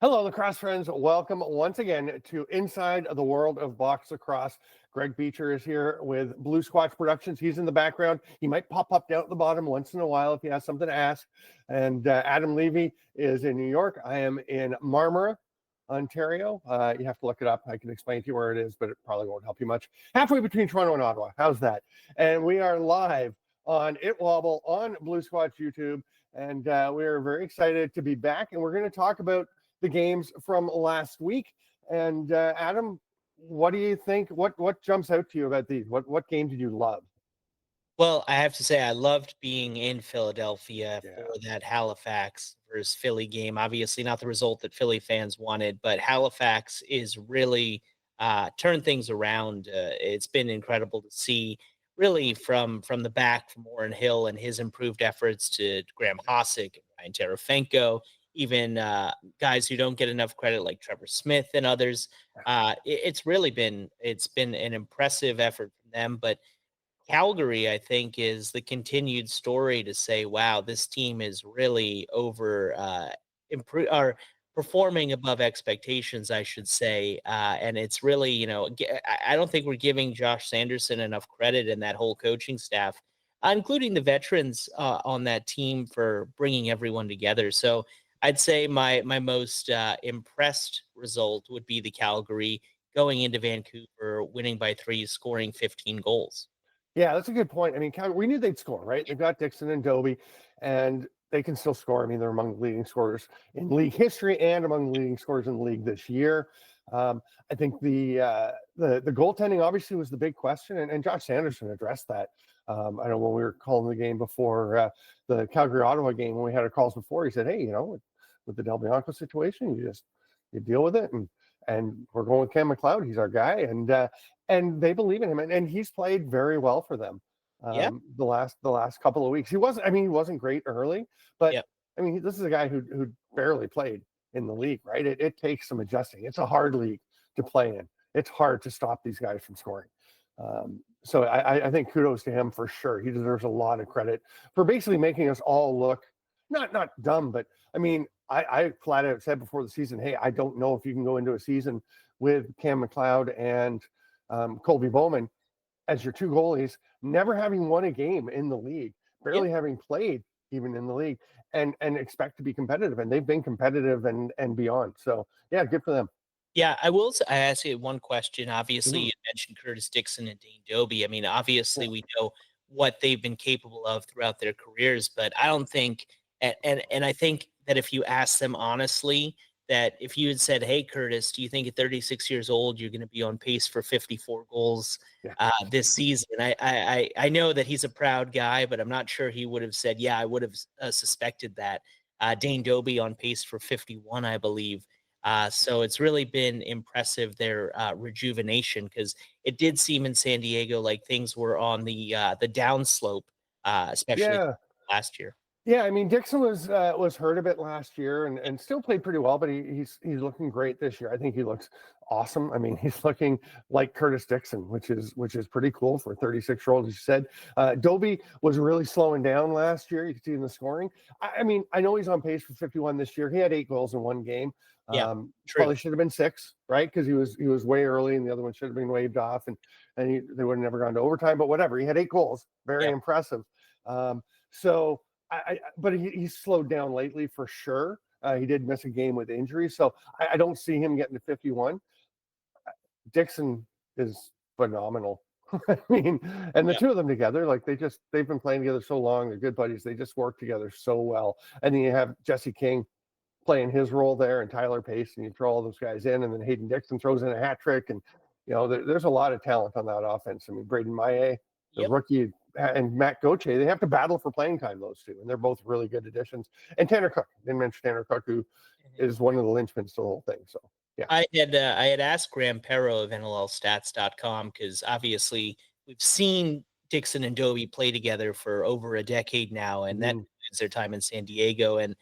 Hello, lacrosse friends. Welcome once again to Inside the World of Box Lacrosse. Greg Beecher is here with Blue Squatch Productions. He's in the background. He might pop up down at the bottom once in a while if he has something to ask. And Adam Levy is in New York. I am in Marmora, Ontario. You have to look it up. I can explain to you where it is, but it probably won't help you much. Halfway between Toronto and Ottawa. How's that? And we are live on ITWOBL on Blue Squatch YouTube. And we are very excited to be back. And we're going to talk about the games from last week. And Adam, what do you think? What jumps out to you about these? What game did you love? Well, I have to say I loved being in Philadelphia Yeah. for that Halifax versus Philly game. Obviously, not the result that Philly fans wanted, but Halifax is really turned things around. It's been incredible to see, really from the back from Warren Hill and his improved efforts to Graham Hossack and Ryan Terafenko, even guys who don't get enough credit like Trevor Smith and others. It's really been an impressive effort from them, but Calgary, I think, is the continued story to say, wow, this team is really or performing above expectations, I should say. And it's really, I don't think we're giving Josh Sanderson enough credit and that whole coaching staff, including the veterans on that team for bringing everyone together. So I'd say my most impressed result would be the Calgary going into Vancouver, winning by 3, scoring 15 goals. Yeah, that's a good point. I mean, we knew they'd score, right? They've got Dixon and Dobie, and they can still score. I mean, they're among the leading scorers in league history and among the leading scorers in the league this year. I think the goaltending obviously was the big question, and Josh Sanderson addressed that. I know when we were calling the game before the Calgary Ottawa game, when we had our calls before, he said, "Hey, with the Del Bianco situation, you deal with it, and we're going with Cam McLeod. He's our guy, and they believe in him, and he's played very well for them Yeah. the last couple of weeks. He wasn't great early, but Yep. I mean, this is a guy who barely played in the league, right? It takes some adjusting. It's a hard league to play in. It's hard to stop these guys from scoring. So I think kudos to him for sure. He deserves a lot of credit for basically making us all look not dumb, but I mean, I flat out said before the season, hey, I don't know if you can go into a season with Cam McLeod and Colby Bowman as your two goalies, never having won a game in the league, Yep. barely having played even in the league, and expect to be competitive. And they've been competitive and beyond. So yeah, good for them. Yeah, I ask you one question. Obviously, Mhm. you mentioned Curtis Dixon and Dane Dobie. I mean, obviously, Yeah. we know what they've been capable of throughout their careers, but I don't think, and I think that if you ask them honestly, that if you had said, "Hey, Curtis, do you think at 36 years old you're going to be on pace for 54 goals Yeah. this season?" I know that he's a proud guy, but I'm not sure he would have said, "Yeah, I would have suspected that." Dane Dobie on pace for 51, I believe. So it's really been impressive their rejuvenation, because it did seem in San Diego like things were on the downslope, especially Yeah. last year. Yeah, I mean Dixon was hurt a bit last year and still played pretty well, but he's looking great this year. I think he looks awesome. I mean, he's looking like Curtis Dixon, which is pretty cool for a 36-year-old. As you said, Dobie was really slowing down last year. You can see in the scoring. I mean, I know he's on pace for 51 this year. He had 8 goals in one game. Yeah, true. Probably should have been 6, right? Because he was way early, and the other one should have been waved off, and they would have never gone to overtime. But whatever, he had 8 goals. Very Yeah, impressive. So. But he's slowed down lately for sure. He did miss a game with injury, so I don't see him getting to 51. Dixon is phenomenal. I mean, and the yeah, two of them together, like they've been playing together so long. They're good buddies. They just work together so well. And then you have Jesse King playing his role there, and Tyler Pace, and you throw all those guys in, and then Hayden Dixon throws in a hat trick, and there's a lot of talent on that offense. I mean, Braden Maillet, the yep. rookie, and Matt Gauthier, they have to battle for playing time, those two, and they're both really good additions. And Tanner Cook, didn't mention Tanner Cook, who Mhm. is one of the linchpins to the whole thing. So yeah. I had asked Graham Perro of NLLstats.com, because obviously we've seen Dixon and Dobie play together for over a decade now, and that Mhm. includes their time in San Diego. And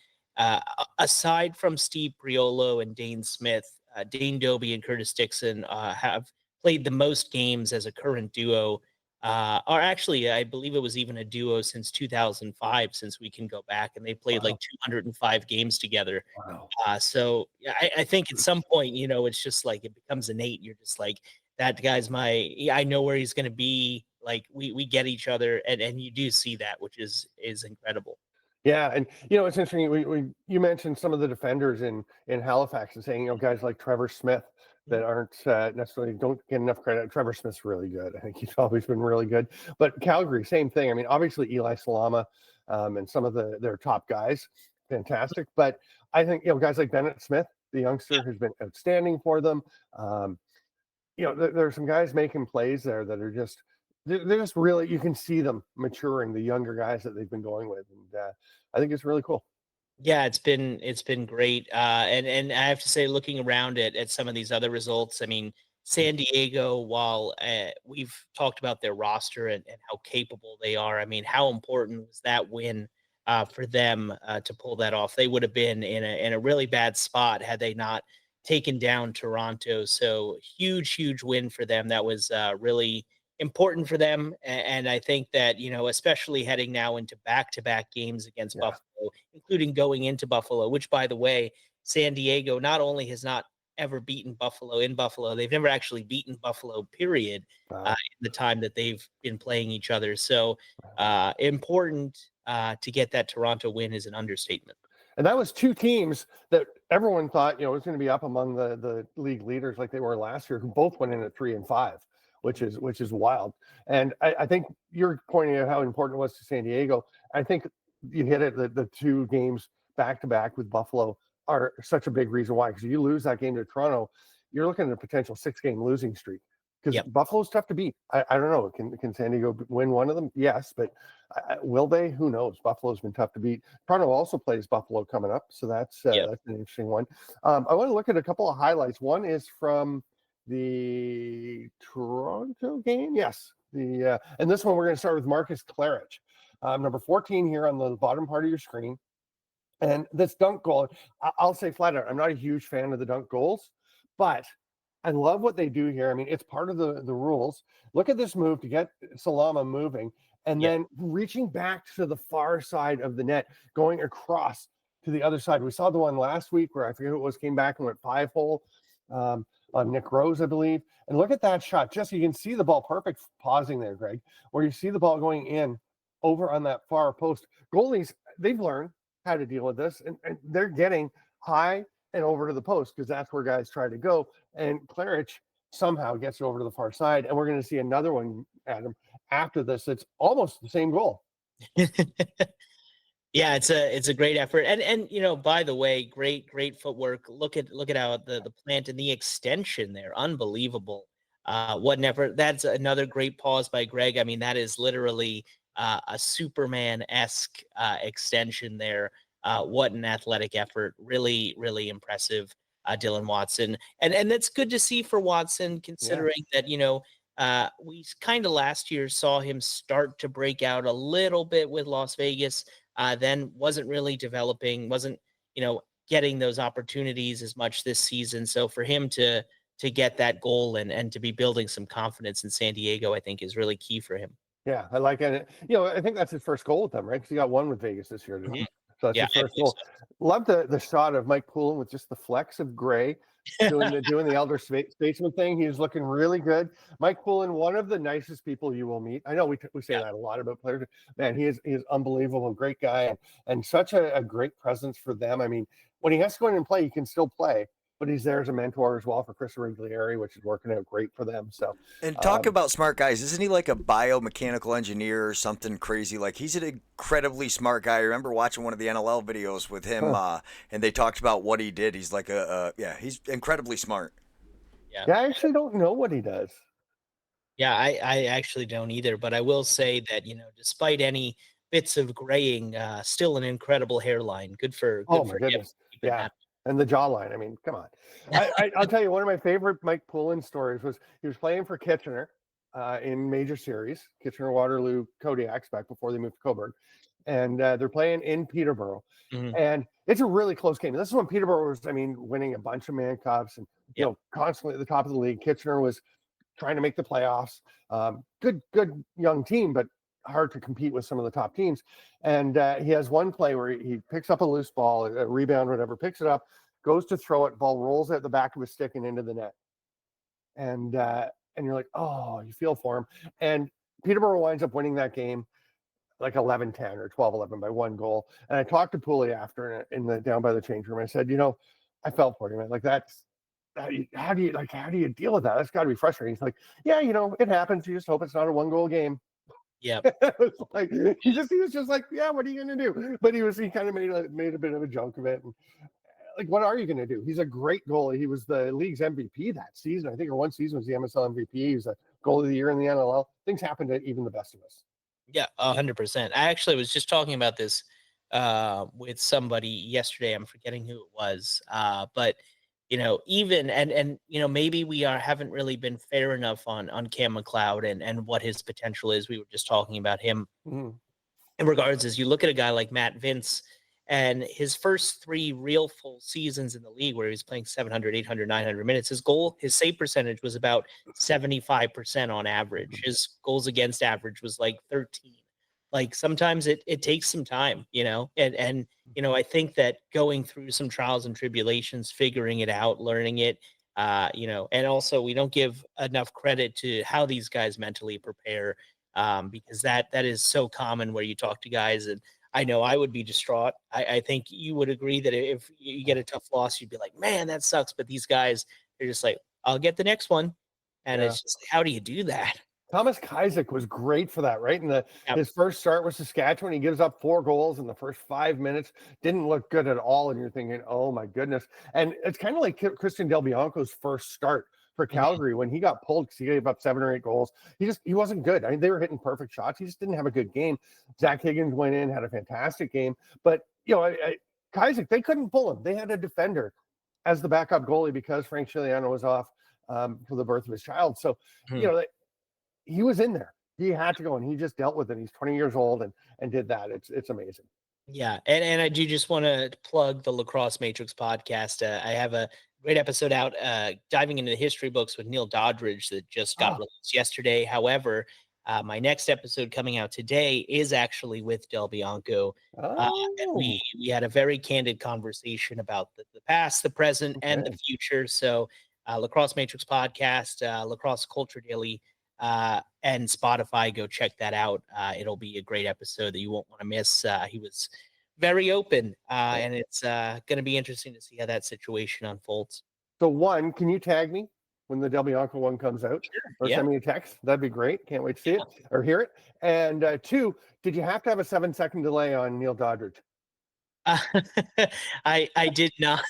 aside from Steve Priolo and Dane Smith, Dane Dobie and Curtis Dixon have played the most games as a current duo or actually, I believe it was even a duo since 2005, since we can go back, and they played Wow. like 205 games together. Wow. So yeah, I think at some point, it's just like it becomes innate. You're just like, that guy's I know where he's going to be. Like we get each other, and you do see that, which is incredible. Yeah, and it's interesting. You mentioned some of the defenders in Halifax and saying guys like Trevor Smith that Mhm. aren't necessarily don't get enough credit. Trevor Smith's really good. I think he's always been really good. But Calgary, same thing. I mean, obviously Eli Salama and some of their top guys, fantastic. But I think guys like Bennett Smith, the youngster, has been outstanding for them. Um, there are some guys making plays there that are just they're just really you can see them maturing, the younger guys that they've been going with, and I think it's really cool. Yeah, it's been great. And I have to say, looking around at some of these other results, I mean, San Diego, while we've talked about their roster and how capable they are, I mean, how important was that win for them to pull that off? They would have been in a really bad spot had they not taken down Toronto. So huge win for them. That was really important for them. And I think that, especially heading now into back-to-back games against Yeah, Buffalo, including going into Buffalo, which, by the way, San Diego not only has not ever beaten Buffalo in Buffalo, they've never actually beaten Buffalo, period, wow. in the time that they've been playing each other. So important to get that Toronto win is an understatement. And that was two teams that everyone thought was going to be up among the league leaders like they were last year, who both went in at 3-5, which is wild. And I think you're pointing out how important it was to San Diego. I think you hit it. The two games back to back with Buffalo are such a big reason why. Because if you lose that game to Toronto, you're looking at a potential 6-game losing streak. Because Yep. Buffalo's tough to beat. I don't know. Can San Diego win one of them? Yes, but will they? Who knows? Buffalo's been tough to beat. Toronto also plays Buffalo coming up, so that's Yep. an interesting one. I want to look at a couple of highlights. One is from the Toronto game. Yes, and this one we're going to start with Marcus Claridge, number 14 here on the bottom part of your screen. And this dunk goal, I'll say flat out, I'm not a huge fan of the dunk goals, but I love what they do here. I mean, it's part of the rules. Look at this move to get Salama moving and Yep. then reaching back to the far side of the net, going across to the other side. We saw the one last week where I forget who it was, came back and went 5-hole on Nick Rose, I believe. And look at that shot. Just you can see the ball, perfect pausing there, Greg, where you see the ball going in over on that far post. Goalies, they've learned how to deal with this, and they're getting high and over to the post because that's where guys try to go. And Claridge somehow gets it over to the far side, and we're going to see another one, Adam, after this. It's almost the same goal. Yeah, it's a great effort. And by the way, great footwork. Look at how the plant and the extension there. Unbelievable. What an effort. That's another great pause by Greg. I mean, that is literally a Superman-esque extension there. What an athletic effort. Really impressive, Dylan Watson. And that's good to see for Watson, considering that, we kind of last year saw him start to break out a little bit with Las Vegas, then wasn't really developing, wasn't, getting those opportunities as much this season. So for him to get that goal and to be building some confidence in San Diego, I think is really key for him. Yeah, I like it. I think that's his first goal with them, right? Because he got one with Vegas this year, didn't he? Mhm. So that's Yeah, his I first believe goal. Love the shot of Mike Poulin with just the flecks of gray doing so. the elder statesman thing. He was looking really good. Mike Poulin, one of the nicest people you will meet. I know we say Yeah. that a lot about players. Man, he is unbelievable, great guy, and such a great presence for them. I mean, when he has to go in and play, he can still play, but he's there as a mentor as well for Chris Riglieri, which is working out great for them. So, And talk um, about smart guys. Isn't he like a biomechanical engineer or something crazy? Like he's an incredibly smart guy. I remember watching one of the NLL videos with him, huh. and they talked about what he did. He's like he's incredibly smart. Yeah. Yeah, I actually don't know what he does. Yeah, I actually don't either, but I will say that, despite any bits of graying, still an incredible hairline. Oh Good my for him goodness. keeping Yeah. that. And the jawline. I mean, come on. I'll tell you, one of my favorite Mike Poulin stories was he was playing for Kitchener in major series, Kitchener Waterloo Kodiaks back before they moved to Coburg. And they're playing in Peterborough. Mhm. And it's a really close game. This is when Peterborough was, winning a bunch of man cups and, Yep. constantly at the top of the league. Kitchener was trying to make the playoffs. Good young team, but hard to compete with some of the top teams. And he has one play where he picks up a loose ball, a rebound, whatever, picks it up, goes to throw it, ball rolls at the back of his stick and into the net. And you're like, oh, you feel for him. And Peterborough winds up winning that game like 11-10 or 12-11 by 1 goal. And I talked to Pooley after in the down by the change room. I said, I felt for you, man. Like how do you deal with that? That's got to be frustrating. He's like, yeah, it happens. You just hope it's not a 1-goal game. Yeah. Like he was just like, yeah, what are you gonna do? But he kind of made a bit of a joke of it. And like, what are you gonna do? He's a great goalie. He was the league's MVP that season. I think, or one season was the MSL MVP. He was a goalie of the year in the NLL. Things happen to even the best of us. Yeah, 100%. I actually was just talking about this with somebody yesterday. I'm forgetting who it was, but even and maybe we haven't really been fair enough on Cam McLeod and what his potential is. We were just talking about him in regards as you look at a guy like Matt Vince and his first 3 real full seasons in the league where he was playing 700, 800, 900 minutes. His save percentage was about 75% on average. His goals against average was like 13. Like sometimes it takes some time, and I think that going through some trials and tribulations, figuring it out, learning it, and also we don't give enough credit to how these guys mentally prepare, because that is so common where you talk to guys, and I know I would be distraught. I think you would agree that if you get a tough loss, you'd be like, man, that sucks. But these guys, they're just like, I'll get the next one. And it's just like, how do you do that? Thomas Kajzik was great for that, right? And his first start with Saskatchewan, he gives up 4 goals in the first 5 minutes. Didn't look good at all. And you're thinking, oh my goodness. And it's kind of like Christian Del Bianco's first start for Calgary when he got pulled because he gave up 7 or 8 goals. He wasn't good. I mean, they were hitting perfect shots. He just didn't have a good game. Zach Higgins went in, had a fantastic game. But, Kajzik, they couldn't pull him. They had a defender as the backup goalie because Frank Chiliano was off for the birth of his child. So, he was in there. He had to go, and he just dealt with it. He's 20 years old and did that. It's amazing. Yeah, and I do just want to plug the Lacrosse Matrix podcast. I have a great episode out diving into the history books with Neil Doddridge that just got released yesterday. However, my next episode coming out today is actually with Del Bianco. And we had a very candid conversation about the past, the present, and the future. So Lacrosse Matrix podcast, Lacrosse Culture Daily, and Spotify, go check that out. It'll be a great episode that you won't want to miss. He was very open, and it's going to be interesting to see how that situation unfolds. So one, can you tag me when the Del Bianco one comes out? Sure. Or send me a text? That'd be great. Can't wait to see it or hear it. And 2, did you have to have a 7-second delay on Neil Doddridge? I did not,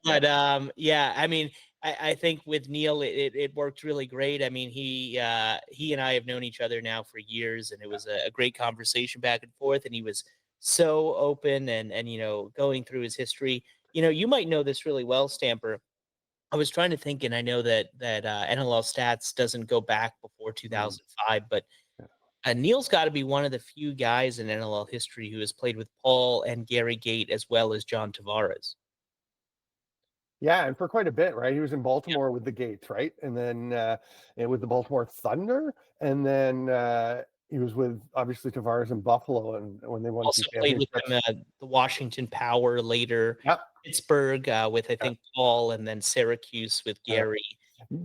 but I mean, I think with Neil, it worked really great. I mean, he and I have known each other now for years, and it was a great conversation back and forth. And he was so open and going through his history. You might know this really well, Stamper. I was trying to think, and I know that NLL Stats doesn't go back before 2005, but Neil's got to be one of the few guys in NLL history who has played with Paul and Gary Gate as well as John Tavares. Yeah, and for quite a bit, right? He was in Baltimore with the Gates, right? And then with the Baltimore Thunder, and then he was with obviously Tavares in Buffalo, and when they won, Also played with them, the Washington Power later, Pittsburgh with I think Paul, and then Syracuse with Gary.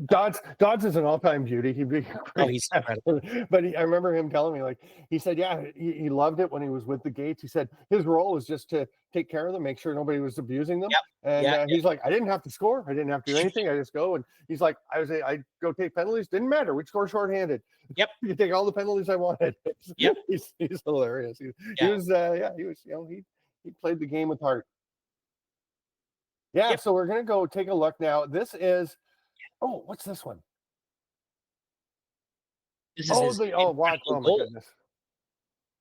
Dodds is an all-time beauty. He'd be great. He's incredible. But I remember him telling me, like, he said, he loved it when he was with the Gates. He said his role was just to take care of them, make sure nobody was abusing them. And he's like, I didn't have to score. I didn't have to do anything. I just go. And he's like, I go take penalties. Didn't matter. We'd score shorthanded. Yep. You take all the penalties I wanted. Yep. He's hilarious. He was, he played the game with heart. Yeah. Yep. So we're going to go take a look now. This is, what's this one? This is watch! Oh my goodness!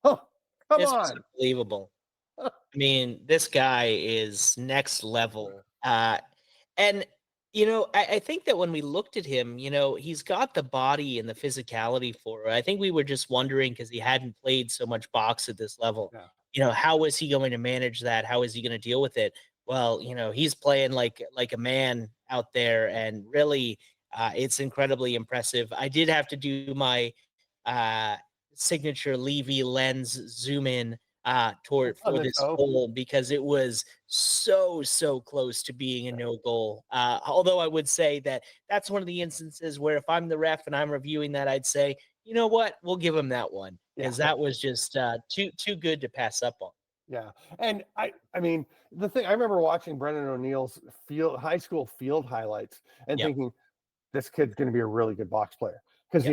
Oh, come on! Unbelievable. I mean, this guy is next level. And I think that when we looked at him, he's got the body and the physicality for it. I think we were just wondering because he hadn't played so much box at this level. How is he going to manage that? How is he going to deal with it? Well, he's playing like a man out there, and really, It's incredibly impressive. I did have to do my signature Levi lens zoom in for this goal because it was so close to being a no goal. Although I would say that that's one of the instances where if I'm the ref and I'm reviewing that, I'd say, you know what, we'll give him that one because that was just too good to pass up on. Yeah. And I mean, the thing I remember watching Brendan O'Neill's high school field highlights and thinking this kid's going to be a really good box player because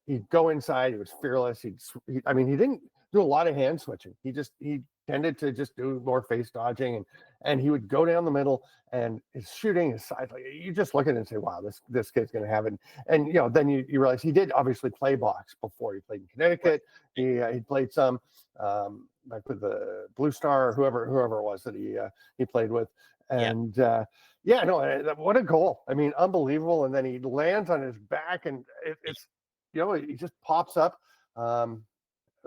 he'd go inside. He was fearless. He didn't do a lot of hand switching. He tended to just do more face dodging and he would go down the middle and his shooting, his side, like you just look at it and say, wow, this kid's going to have it. And, then you realize he did obviously play box before. He played in Connecticut. He played some, like with the Blue Star or whoever it was that he played with. And what a goal. I mean, unbelievable. And then he lands on his back and it's, he just pops up.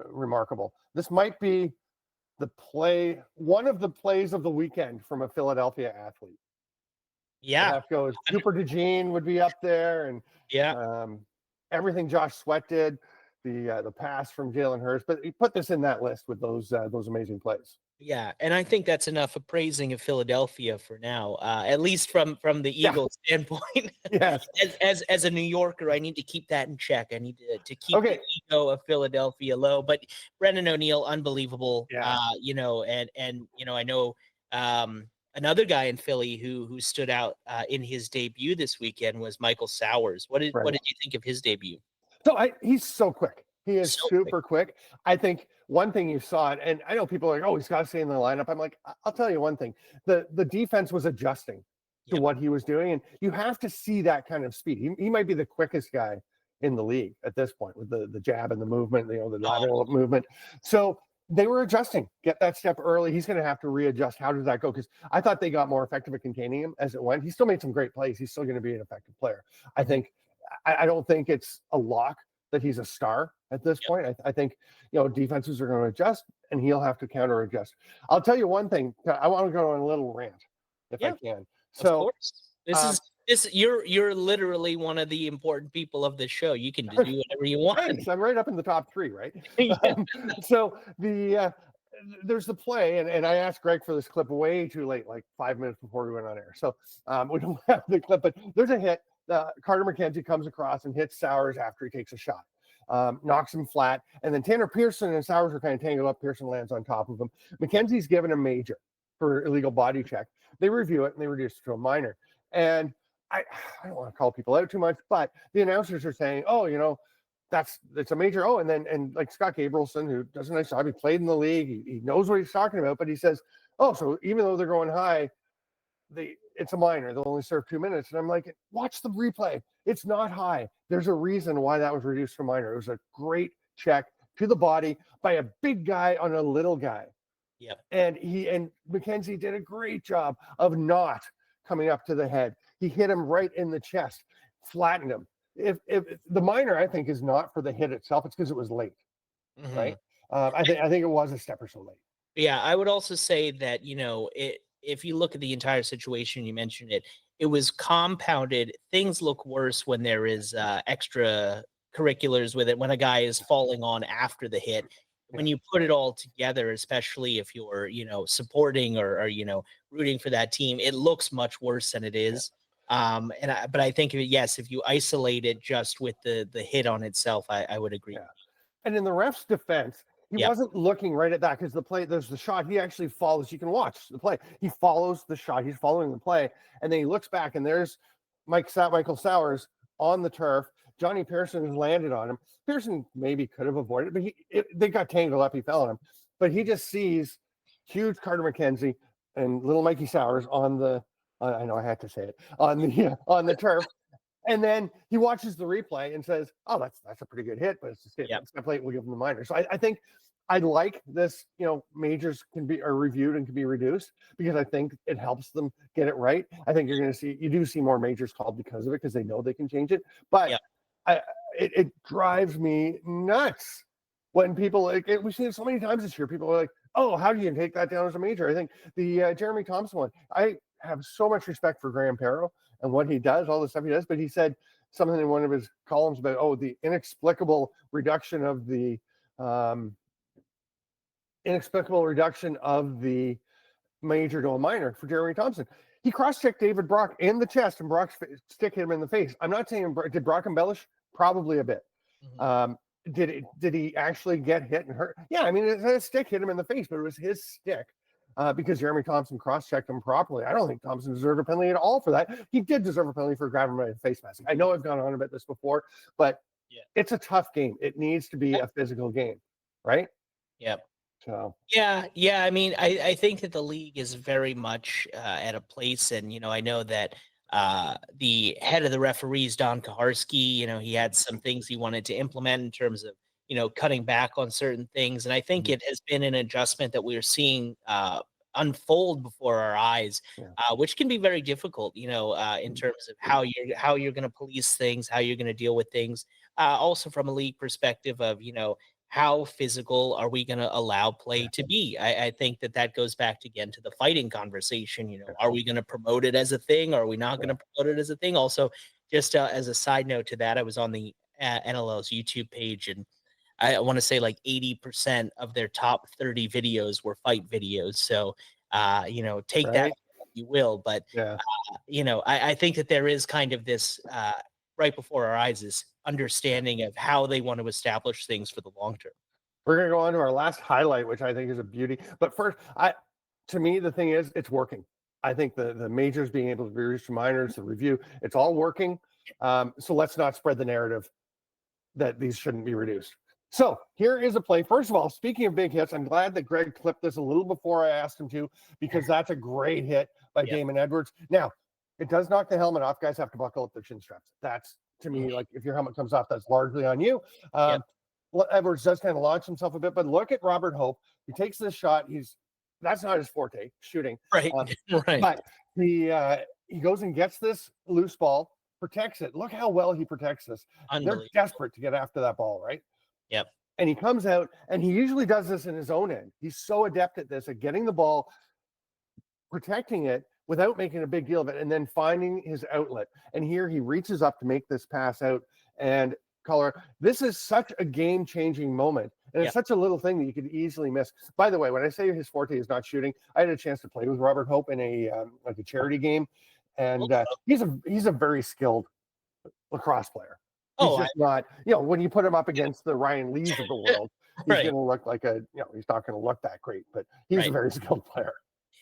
Remarkable. This might be one of the plays of the weekend from a Philadelphia athlete. Yeah. That goes. Cooper DeJean would be up there and everything Josh Sweat did. The pass from Jalen Hurst, but he put this in that list with those amazing plays. Yeah, and I think that's enough of praising of Philadelphia for now, at least from the Eagles standpoint. Yes. As a New Yorker, I need to keep that in check. I need to keep the ego of Philadelphia low. But Brendan O'Neill, unbelievable. Yeah. I know another guy in Philly who stood out in his debut this weekend was Michael Sowers. What did you think of his debut? So he's so quick. He is super quick. I think one thing you saw it, and I know people are like, oh, he's got to stay in the lineup. I'm like, I'll tell you one thing. The defense was adjusting to what he was doing, and you have to see that kind of speed. He might be the quickest guy in the league at this point with the jab and the movement, the lateral movement. So they were adjusting. Get that step early. He's going to have to readjust. How does that go? Because I thought they got more effective at containing him as it went. He still made some great plays. He's still going to be an effective player. I think. I don't think it's a lock that he's a star at this point. I think, defenses are going to adjust and he'll have to counter adjust. I'll tell you one thing. I want to go on a little rant if I can. So of course. You're literally one of the important people of this show. You can do whatever you want. Thanks. I'm right up in the top 3, right? So there's the play, and I asked Greg for this clip way too late, like 5 minutes before we went on air. So we don't have the clip, but there's a hit. Carter McKenzie comes across and hits Sowers after he takes a shot, knocks him flat. And then Tanner Pearson and Sowers are kind of tangled up. Pearson lands on top of him. McKenzie's given a major for illegal body check. They review it and they reduce it to a minor. And I don't want to call people out too much, but the announcers are saying, oh, it's a major. Oh, and like Scott Gabrielson, who does a nice job, he played in the league. He knows what he's talking about, but he says, oh, so even though they're going high, it's a minor. They'll only serve 2 minutes. And I'm like, watch the replay. It's not high. There's a reason why that was reduced to minor. It was a great check to the body by a big guy on a little guy. Yeah. And McKenzie did a great job of not coming up to the head. He hit him right in the chest, flattened him. If the minor, I think, is not for the hit itself, it's because it was late. Mm-hmm. Right. I think it was a step or so late. Yeah. I would also say that, if you look at the entire situation, you mentioned it was compounded. Things look worse when there is extra curriculars with it, when a guy is falling on after the hit. When you put it all together, especially if you're, supporting or rooting for that team, it looks much worse than it is. But I think, if you isolate it just with the hit on itself, I would agree. Yeah. And in the ref's defense, he wasn't looking right at that because there's the shot. He actually follows. You can watch the play. He follows the shot. He's following the play. And then he looks back and there's Michael Sowers on the turf. Johnny Pearson has landed on him. Pearson maybe could have avoided it, but they got tangled up. He fell on him. But he just sees huge Carter McKenzie and little Mikey Sowers on the, I know I had to say it, on the turf. And then he watches the replay and says, oh, that's a pretty good hit, but it's just it's gonna play. We'll give him the minor. So I think I like this, majors are reviewed and can be reduced because I think it helps them get it right. I think you do see more majors called because of it, because they know they can change it. But it drives me nuts when people, we've seen it so many times this year. People are like, oh, how do you take that down as a major? I think the Jeremy Thompson one, I have so much respect for Graham Parrow and what he does, all the stuff he does. But he said, something in one of his columns about the inexplicable reduction of the major to a minor for Jeremy Thompson. He cross-checked David Brock in the chest, and Brock's stick hit him in the face. I'm not saying did Brock embellish? Probably a bit. Did he actually get hit and hurt? Yeah, I mean, his stick hit him in the face, but it was his stick because Jeremy Thompson cross-checked him properly. I don't think Thompson deserved a penalty at all for that. He did deserve a penalty for grabbing him by the face mask. I know I've gone on about this before, but it's a tough game. It needs to be a physical game, right? Yep. So yeah. I mean, I think that the league is very much at a place, and I know that the head of the referees, Don Kaharski, he had some things he wanted to implement in terms of cutting back on certain things, and I think it has been an adjustment that we're seeing unfold before our eyes, which can be very difficult, in terms of how you're going to police things, how you're going to deal with things, also from a league perspective of how physical are we going to allow play to be? I think that goes back again to the fighting conversation. Are we going to promote it as a thing? Or are we not going to promote it as a thing? Also, just as a side note to that, I was on the NLL's YouTube page, and I want to say like 80% of their top 30 videos were fight videos. So, take that if you will. But, I think that there is kind of this right before our eyes is understanding of how they want to establish things for the long term. We're going to go on to our last highlight, which I think is a beauty. But first, to me, the thing is, it's working. I think the majors being able to reduce to minors, the review, it's all working. So let's not spread the narrative that these shouldn't be reduced. So here is a play. First of all, speaking of big hits, I'm glad that Greg clipped this a little before I asked him to, because that's a great hit by Damon Edwards. Now, it does knock the helmet off. Guys have to buckle up their chin straps. That's, to me, like if your helmet comes off, that's largely on you. Edwards does kind of launch himself a bit, but look at Robert Hope. He takes this shot. That's not his forte, shooting. Right. But he goes and gets this loose ball, protects it. Look how well he protects this. They're desperate to get after that ball, right? Yep. And he comes out, and he usually does this in his own end. He's so adept at this, at getting the ball, protecting it without making a big deal of it, and then finding his outlet. And here he reaches up to make this pass out. And Color, this is such a game-changing moment. And it's such a little thing that you could easily miss. By the way, when I say his forte is not shooting, I had a chance to play with Robert Hope in a charity game. And he's a very skilled lacrosse player. He's just not, when you put him up against the Ryan Lees of the world, he's going to look like he's not going to look that great, but he's a very skilled player.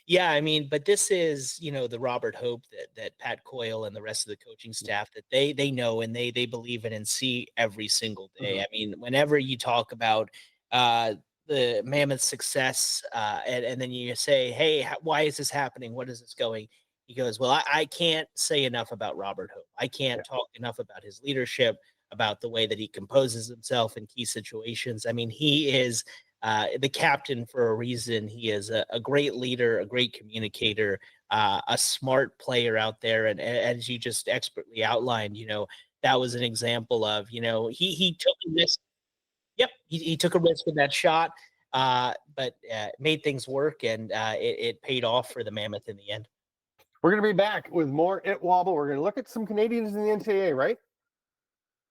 Yeah, I mean, but this is, the Robert Hope that Pat Coyle and the rest of the coaching staff that they know and they believe in and see every single day. I mean, whenever you talk about the Mammoth success and then you say, hey, why is this happening? What is this going? He goes, well, I can't say enough about Robert Hope. I can't talk enough about his leadership, about the way that he composes himself in key situations. I mean, he is the captain for a reason. He is a great leader, a great communicator, a smart player out there. And as you just expertly outlined, that was an example of, he took a risk. Yep. He took a risk with that shot, but made things work, and it paid off for the Mammoth in the end. We're going to be back with more ITWOBL. We're going to look at some Canadians in the NCAA, right?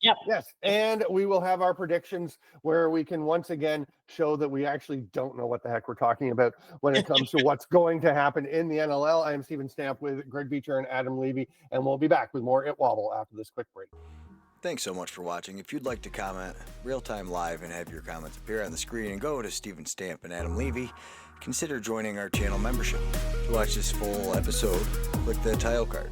Yep. Yes. And we will have our predictions where we can once again show that we actually don't know what the heck we're talking about when it comes to what's going to happen in the NLL. I am Stephen Stamp with Greg Beecher and Adam Levy, and we'll be back with more ITWOBL after this quick break. Thanks so much for watching. If you'd like to comment real-time live and have your comments appear on the screen and go to Stephen Stamp and Adam Levy, consider joining our channel membership. To watch this full episode, click the title card.